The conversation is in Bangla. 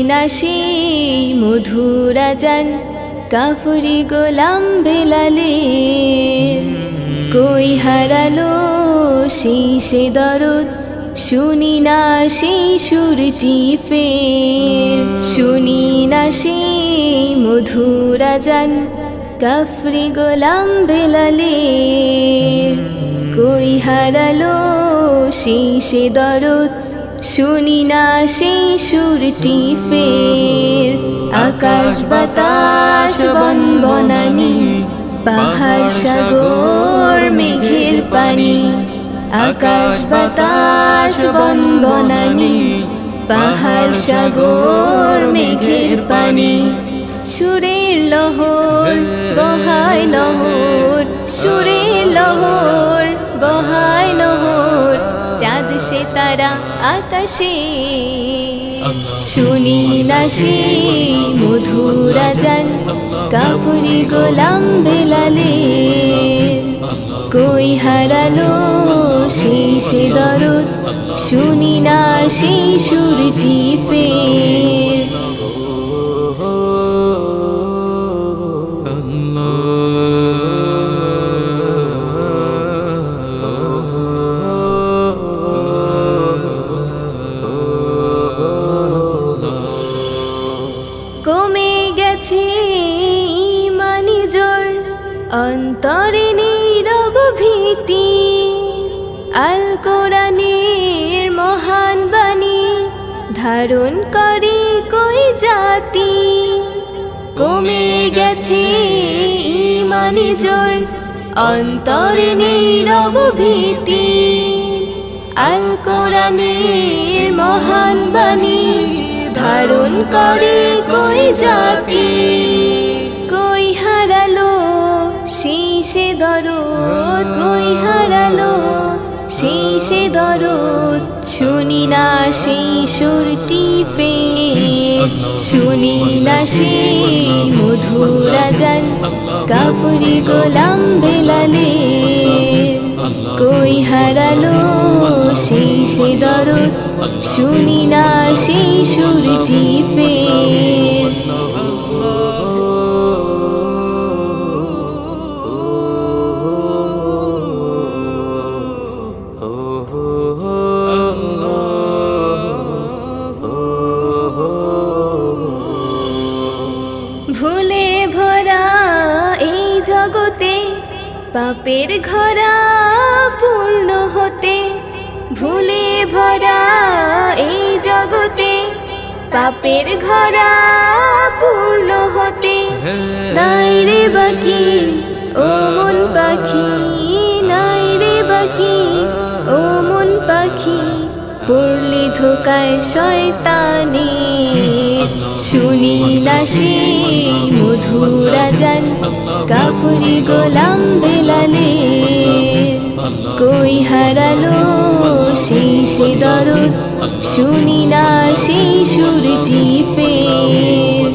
না সেই মধুর আজান কাফরি গোলাম বেলালের। কই হারালো সেই সে দরদ শুনি না সেই সুরটি ফের। শুনি না সেই মধুর আজান কাফরি গোলাম বেলালের। কই হারালো সেই সে দরদ শুনি না সেই সুরটি ফের। আকাশ বাতাস বন বনানি পাহাড় সাগর মেঘের পানি। আকাশ বাতাস বন বনানি পাহাড় সাগর মেঘের পানি। সুরের লহর বহায় নহর, সুরের লহর বহায় নহর, চাঁদ সে তারা আকাশে। শুনি না সেই মধুর আজান কাফরি গোলাম বেলালের। কই হারালো সেই সে দরদ শুনি না সেই সুরটি ফের। কমে গেছে ইমানি জোর অন্তরে নীরব ভীতি। আল কোরআনের মহান বাণী ধারণ করে কই জাতি। কমে গেছে ইমানি জোর অন্তরে নীরব ভীতি। আল কোরআনের মহান বাণী ধারণ করে কই জাতি। কই হারালো সেই সে দরদ, কই হারালো সেই সে দরদ শুনি না সেই সুরটি ফের। শুনি না সেই মধুর আজান কাফরি গোলাম বেলালের। কই হারালো সেই সে দরদ শুনি না সেই সুরটি ফের। ভুলে ভরা এই জগতে পাপের ঘরা পূর্ণ হতে। ভুলে ভরা এই জগতে পাপের ঘরা পূর্ণ হতে। নাই রে বাকি ও মন পাখি, নাই রে বাকি ও মন পাখি, পড়লি ধোকায় শয়তানে। শুনি না সেই মধুর আজান কাফরি গোলাম বেলালের। কই হারালো সেই সে দরদ শুনি না সেই সুরটি ফের।